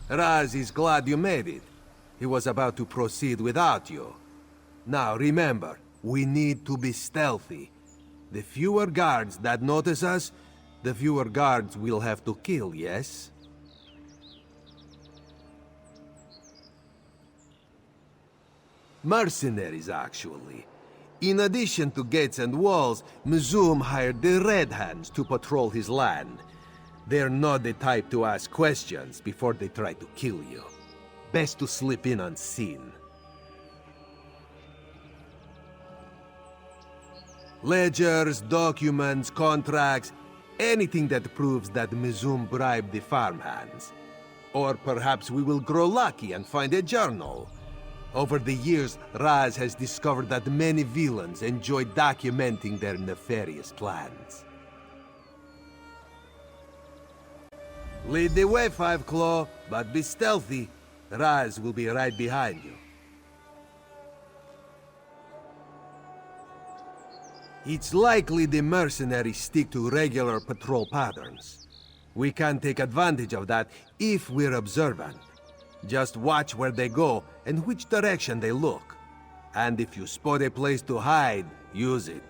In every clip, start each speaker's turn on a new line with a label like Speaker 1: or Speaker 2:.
Speaker 1: Raz is glad you made it. He was about to proceed without you. Now remember, we need to be stealthy. The fewer guards that notice us, the fewer guards we'll have to kill, yes? Mercenaries, actually. In addition to gates and walls, Mizum hired the Red Hands to patrol his land. They're not the type to ask questions before they try to kill you. Best to slip in unseen. Ledgers, documents, contracts, anything that proves that Mizum bribed the farmhands. Or perhaps we will grow lucky and find a journal. Over the years, Raz has discovered that many villains enjoy documenting their nefarious plans. Lead the way, Five Claw, but be stealthy. Raz will be right behind you. It's likely the mercenaries stick to regular patrol patterns. We can take advantage of that if we're observant. Just watch where they go and which direction they look. And if you spot a place to hide, use it.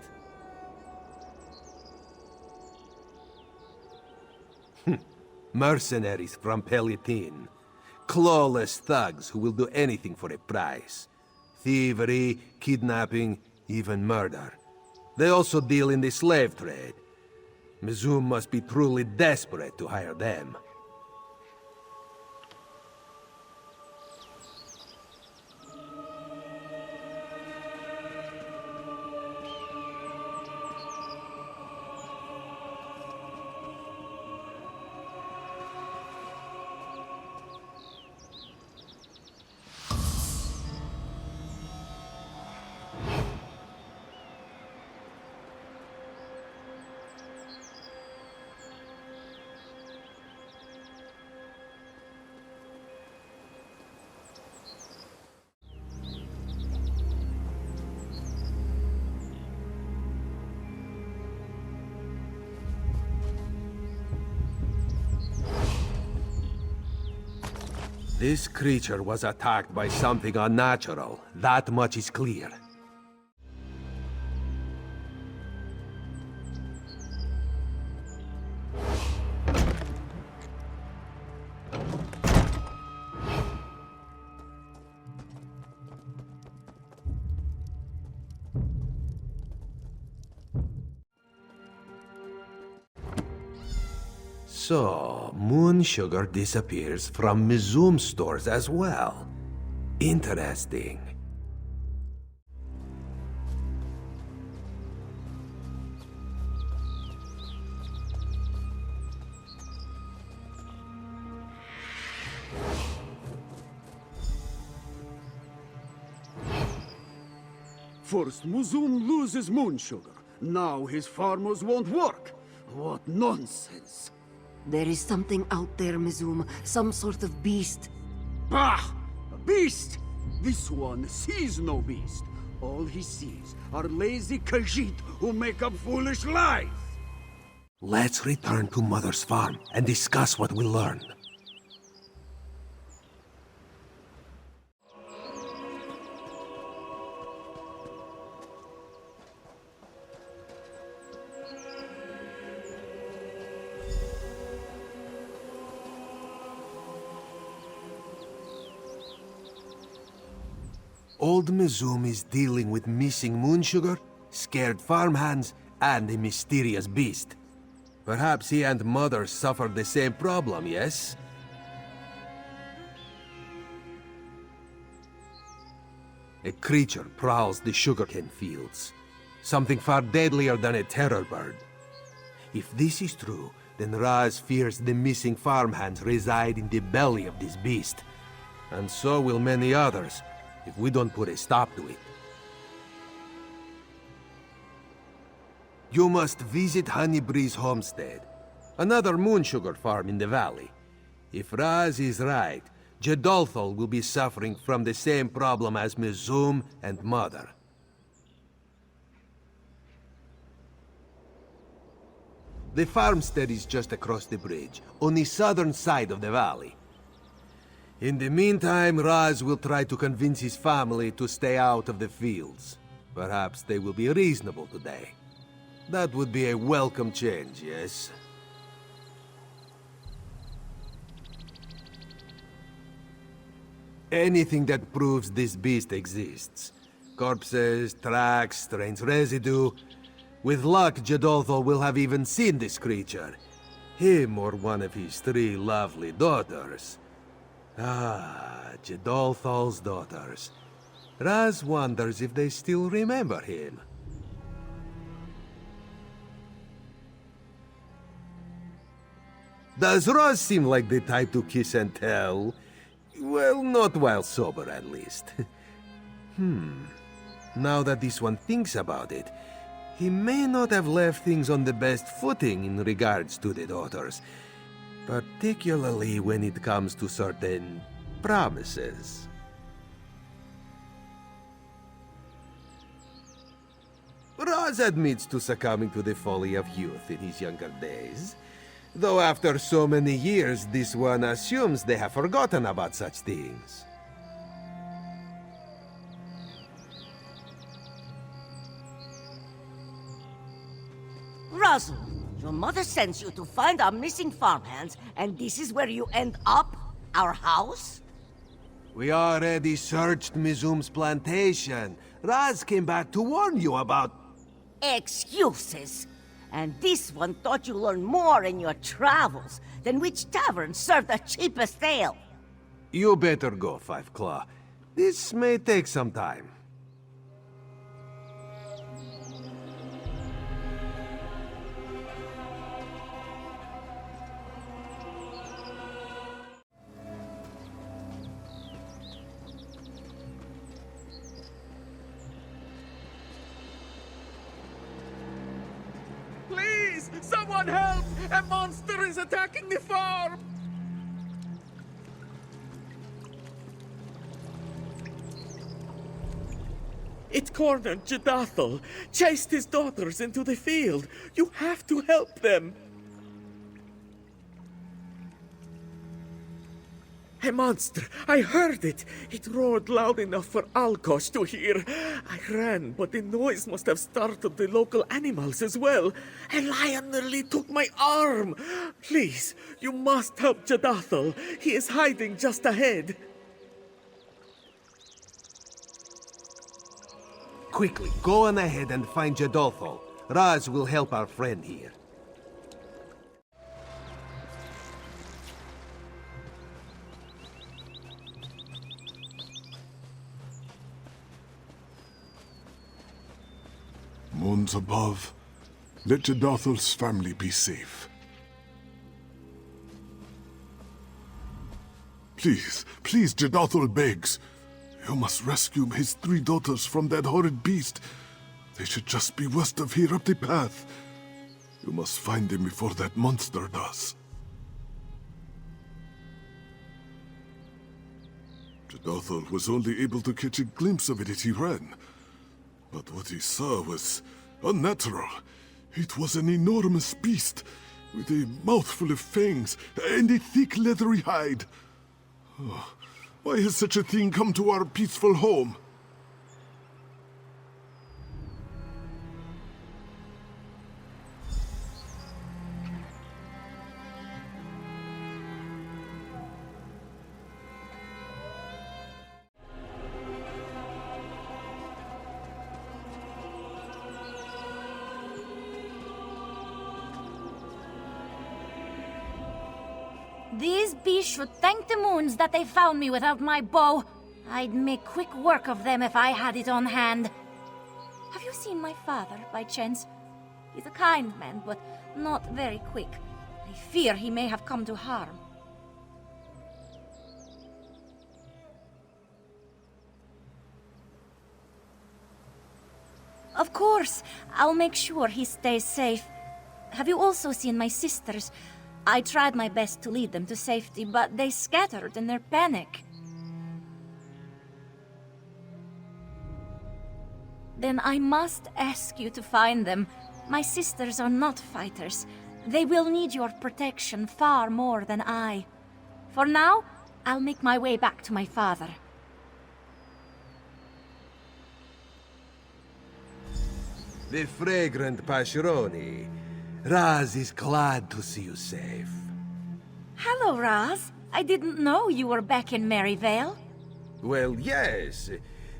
Speaker 1: Mercenaries from Plantation. Clawless thugs who will do anything for a price. Thievery, kidnapping, even murder. They also deal in the slave trade. Mizum must be truly desperate to hire them. This creature was attacked by something unnatural. That much is clear. So, moon sugar disappears from Mizum stores as well. Interesting.
Speaker 2: First, Mizum loses moon sugar. Now his farmers won't work. What nonsense!
Speaker 3: There is something out there, Mizum. Some sort of beast.
Speaker 2: Bah! A beast! This one sees no beast. All he sees are lazy Khajiit who make up foolish lies!
Speaker 1: Let's return to Mother's farm and discuss what we learned. Old Mizum is dealing with missing moon sugar, scared farmhands, and a mysterious beast. Perhaps he and Mother suffered the same problem, yes? A creature prowls the sugarcane fields. Something far deadlier than a terror bird. If this is true, then Raz fears the missing farmhands reside in the belly of this beast. And so will many others, if we don't put a stop to it. You must visit Honeybreeze Homestead, another moon sugar farm in the valley. If Raz is right, Jedolthal will be suffering from the same problem as Mizum and Mother. The farmstead is just across the bridge, on the southern side of the valley. In the meantime, Raz will try to convince his family to stay out of the fields. Perhaps they will be reasonable today. That would be a welcome change, yes? Anything that proves this beast exists. Corpses, tracks, strange residue. With luck, Jedolthal will have even seen this creature. Him or one of his 3 lovely daughters. Ah, Jedolthal's daughters. Raz wonders if they still remember him. Does Raz seem like the type to kiss and tell? Well, not while sober, at least. Now that this one thinks about it, he may not have left things on the best footing in regards to the daughters, particularly when it comes to certain promises. Raz admits to succumbing to the folly of youth in his younger days, though after so many years, this one assumes they have forgotten about such things.
Speaker 4: Razzle, your mother sends you to find our missing farmhands, and this is where you end up? Our house?
Speaker 1: We already searched Mizum's plantation. Raz came back to warn you about...
Speaker 4: Excuses. And this one thought you learned more in your travels than which tavern served the cheapest ale.
Speaker 1: You better go, Five Claw. This may take some time.
Speaker 5: Please! Someone help! A monster is attacking the farm! It cornered Jedolthal, chased his daughters into the field. You have to help them. A monster! I heard it! It roared loud enough for Alkosh to hear. I ran, but the noise must have startled the local animals as well. A lion nearly took my arm! Please, you must help Jedolthal. He is hiding just ahead.
Speaker 1: Quickly, go on ahead and find Jedolthal. Raz will help our friend here.
Speaker 6: Moons above, let Jedolthal's family be safe. Please, please, Jedolthal begs. You must rescue his 3 daughters from that horrid beast. They should just be west of here up the path. You must find them before that monster does. Jedolthal was only able to catch a glimpse of it as he ran. But what he saw was unnatural. It was an enormous beast, with a mouthful of fangs and a thick leathery hide. Oh, why has such a thing come to our peaceful home?
Speaker 7: These beasts should thank the moons that they found me without my bow. I'd make quick work of them if I had it on hand. Have you seen my father, by chance? He's a kind man, but not very quick. I fear he may have come to harm. Of course, I'll make sure he stays safe. Have you also seen my sisters? I tried my best to lead them to safety, but they scattered in their panic. Then I must ask you to find them. My sisters are not fighters. They will need your protection far more than I. For now, I'll make my way back to my father.
Speaker 1: The fragrant pascheroni. Raz is glad to see you safe.
Speaker 7: Hello, Raz. I didn't know you were back in Maryvale.
Speaker 1: Well, yes.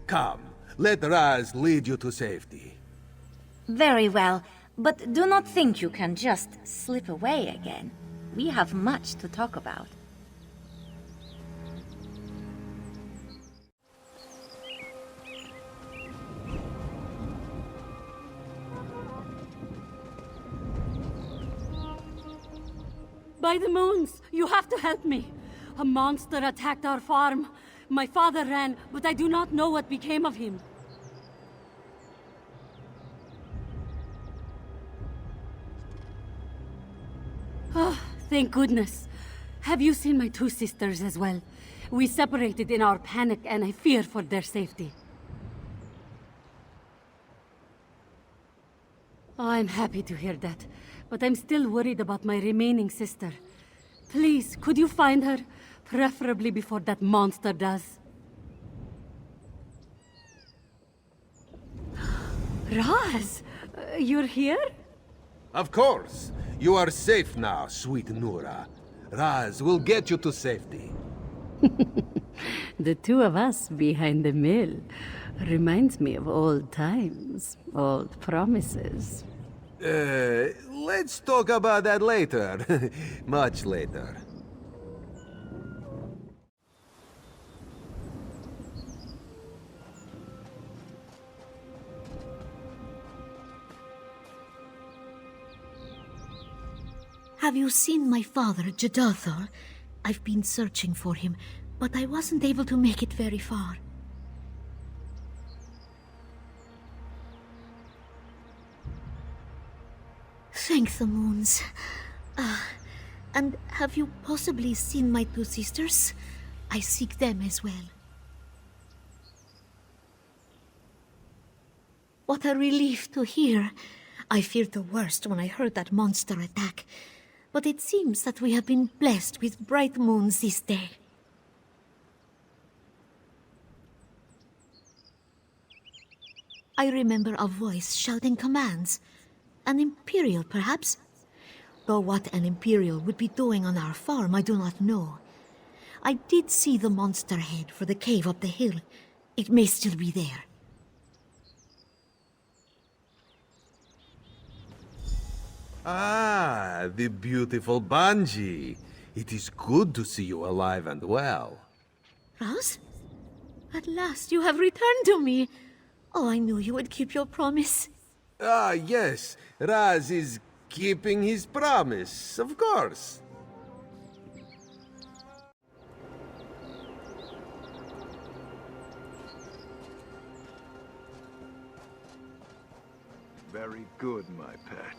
Speaker 1: Come, let Raz lead you to safety.
Speaker 7: Very well, but do not think you can just slip away again. We have much to talk about.
Speaker 8: By the moons, you have to help me. A monster attacked our farm. My father ran, but I do not know what became of him. Ah, thank goodness. Have you seen my two sisters as well? We separated in our panic, and I fear for their safety. Oh, I'm happy to hear that, but I'm still worried about my remaining sister. Please, could you find her? Preferably before that monster does. Raz, you're here?
Speaker 1: Of course. You are safe now, sweet Nura. Raz will get you to safety.
Speaker 8: The two of us behind the mill reminds me of old times, old promises.
Speaker 1: Let's talk about that later. Much later.
Speaker 9: Have you seen my father, Jadathor? I've been searching for him, but I wasn't able to make it very far. Thank the moons. And have you possibly seen my two sisters? I seek them as well. What a relief to hear. I feared the worst when I heard that monster attack. But it seems that we have been blessed with bright moons this day. I remember a voice shouting commands. An Imperial, perhaps? Though what an Imperial would be doing on our farm, I do not know. I did see the monster head for the cave up the hill. It may still be there.
Speaker 1: Ah, the beautiful Banji. It is good to see you alive and well.
Speaker 9: Raz? At last you have returned to me. Oh, I knew you would keep your promise.
Speaker 1: Ah, yes. Raz is keeping his promise, of course.
Speaker 10: Very good, my pet.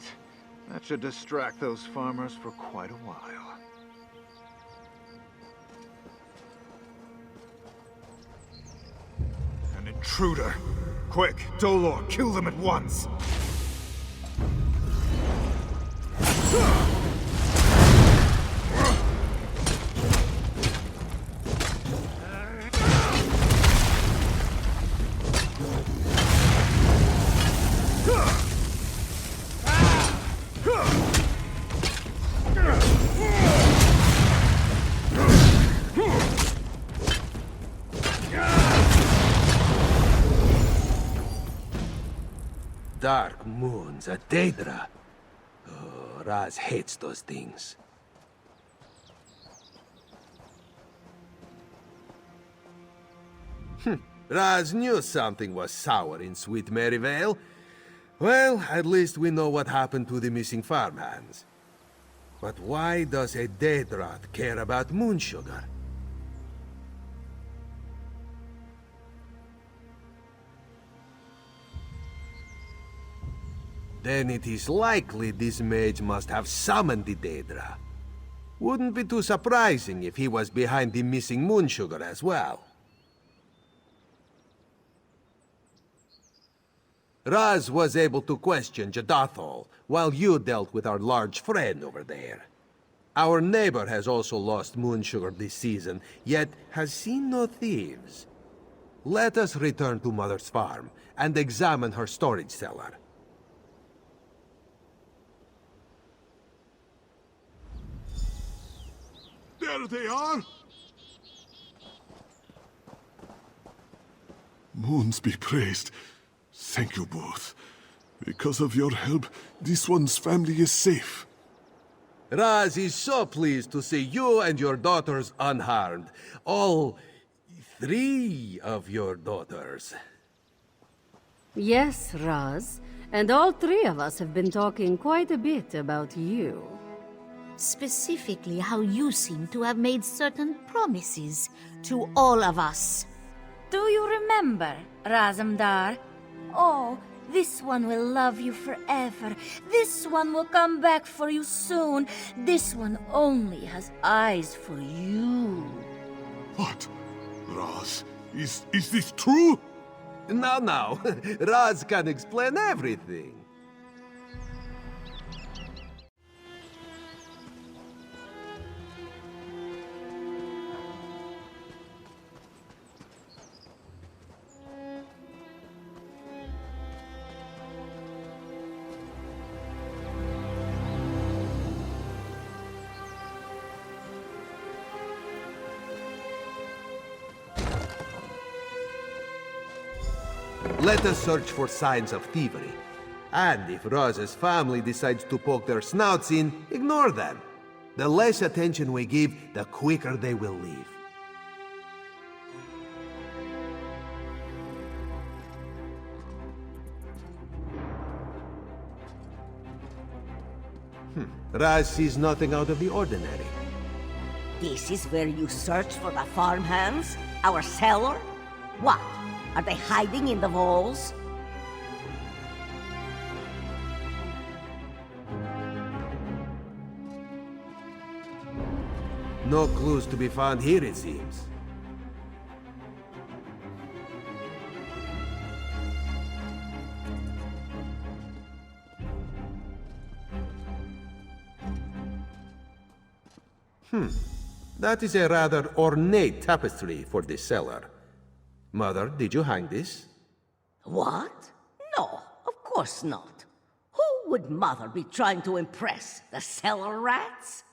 Speaker 10: That should distract those farmers for quite a while. An intruder! Quick, Dolor, kill them at once!
Speaker 1: Dark moons, a Daedra. Oh, Raz hates those things. Raz knew something was sour in Sweet Maryvale. Well, at least we know what happened to the missing farmhands. But why does a Daedra care about moon sugar? Then it is likely this mage must have summoned the Daedra. Wouldn't be too surprising if he was behind the missing moon sugar as well. Raz was able to question Jadathol while you dealt with our large friend over there. Our neighbor has also lost moon sugar this season, yet has seen no thieves. Let us return to Mother's farm and examine her storage cellar.
Speaker 6: There they are! Moons be praised. Thank you both. Because of your help, this one's family is safe.
Speaker 1: Raz is so pleased to see you and your daughters unharmed. All 3 of your daughters.
Speaker 8: Yes, Raz. And all 3 of us have been talking quite a bit about you.
Speaker 9: Specifically how you seem to have made certain promises to all of us.
Speaker 7: Do you remember, Razamdar? Oh, this one will love you forever. This one will come back for you soon. This one only has eyes for you.
Speaker 6: What? Raz, is this true?
Speaker 1: Now, Raz can explain everything. Let us search for signs of thievery. And if Raz's family decides to poke their snouts in, ignore them. The less attention we give, the quicker they will leave. Raz sees nothing out of the ordinary.
Speaker 4: This is where you search for the farmhands? Our cellar? What? Are they hiding in the walls?
Speaker 1: No clues to be found here, it seems. That is a rather ornate tapestry for this cellar. Mother, did you hang this?
Speaker 4: What? No, of course not. Who would Mother be trying to impress? The cellar rats?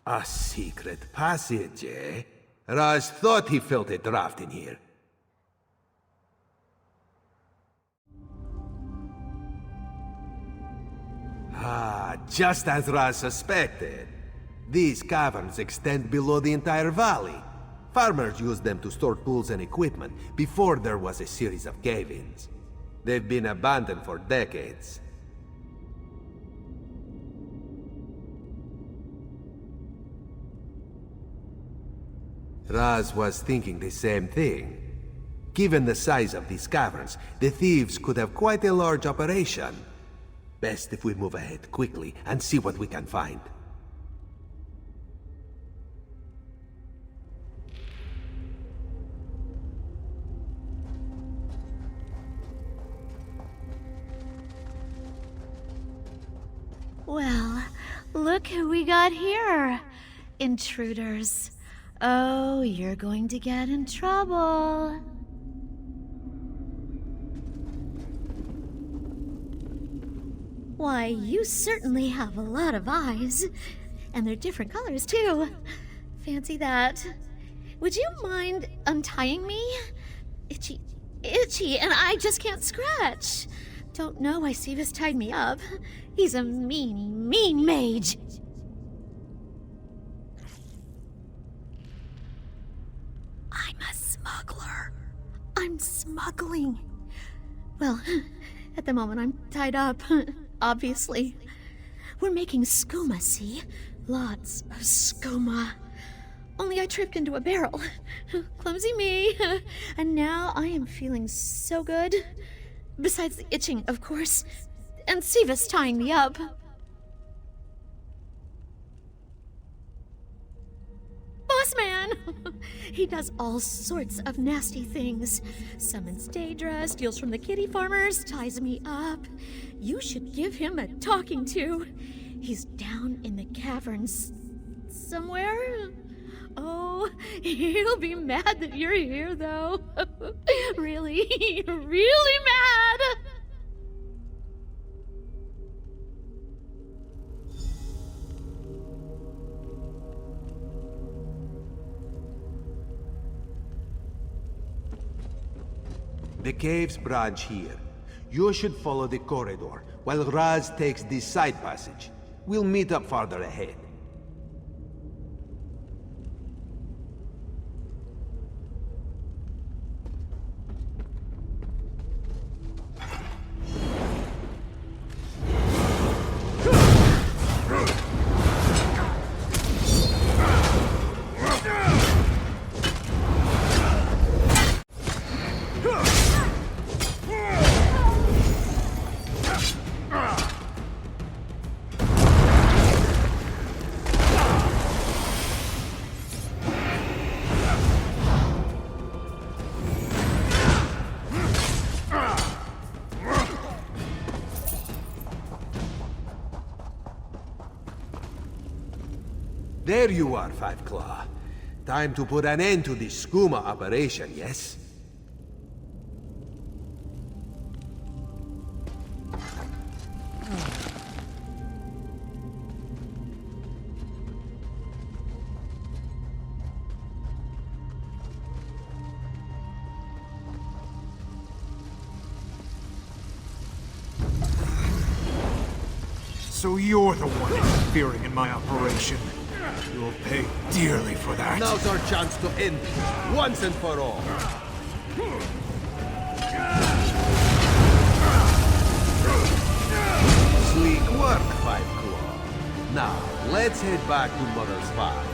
Speaker 1: A secret passage, eh? Raz thought he felt a draft in here. Just as Raz suspected. These caverns extend below the entire valley. Farmers used them to store tools and equipment before there was a series of cave-ins. They've been abandoned for decades. Raz was thinking the same thing. Given the size of these caverns, the thieves could have quite a large operation. Best if we move ahead quickly and see what we can find.
Speaker 9: Well, look who we got here. Intruders. Oh, you're going to get in trouble. Why, you certainly have a lot of eyes. And they're different colors, too. Fancy that. Would you mind untying me? Itchy, and I just can't scratch. Don't know why Sivas tied me up. He's a mean mage. I'm a smuggler. I'm smuggling. Well, at the moment I'm tied up, obviously. We're making skooma, see? Lots of skooma. Only I tripped into a barrel. Clumsy me. And now I am feeling so good. Besides the itching, of course. And Sivas tying me up. Boss man! He does all sorts of nasty things. Summons Daedra, steals from the kitty farmers, ties me up. You should give him a talking to. He's down in the caverns somewhere. Oh, he'll be mad that you're here, though. Really, really mad.
Speaker 1: The caves branch here. You should follow the corridor, while Raz takes this side passage. We'll meet up farther ahead. There you are, Five Claw. Time to put an end to this skooma operation, yes?
Speaker 10: So you're the one interfering in my operation. You'll pay dearly for that.
Speaker 1: Now's our chance to end it, once and for all. Sleek work, Five Claw. Now, let's head back to Mother's farm.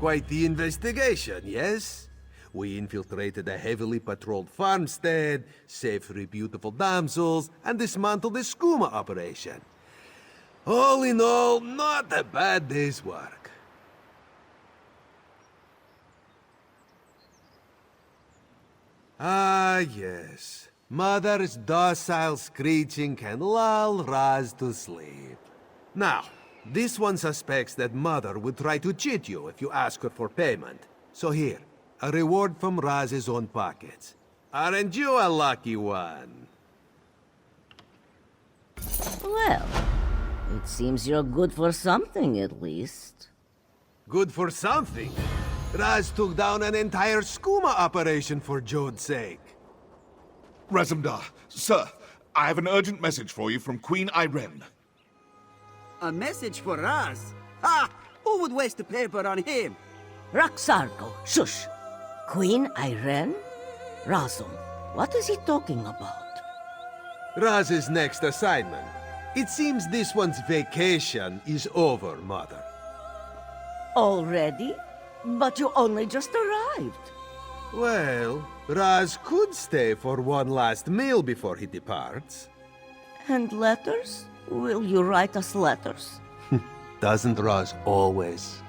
Speaker 1: Quite the investigation, yes? We infiltrated a heavily patrolled farmstead, saved 3 beautiful damsels, and dismantled the skooma operation. All in all, not a bad day's work. Ah, yes. Mother's docile screeching can lull Raz to sleep. Now, this one suspects that Mother would try to cheat you if you ask her for payment. So here, a reward from Raz's own pockets. Aren't you a lucky one?
Speaker 4: Well, it seems you're good for something, at least.
Speaker 1: Good for something. Raz took down an entire skooma operation for Jode's sake.
Speaker 11: Razumdar, sir, I have an urgent message for you from Queen Irene.
Speaker 2: A message for us? Ah! Who would waste the paper on him?
Speaker 4: Roxargo, shush! Queen Irene? Razum, what is he talking about?
Speaker 1: Raz's next assignment. It seems this one's vacation is over, Mother.
Speaker 4: Already? But you only just arrived.
Speaker 1: Well, Raz could stay for one last meal before he departs.
Speaker 4: And letters? Will you write us letters?
Speaker 1: Doesn't Raz always?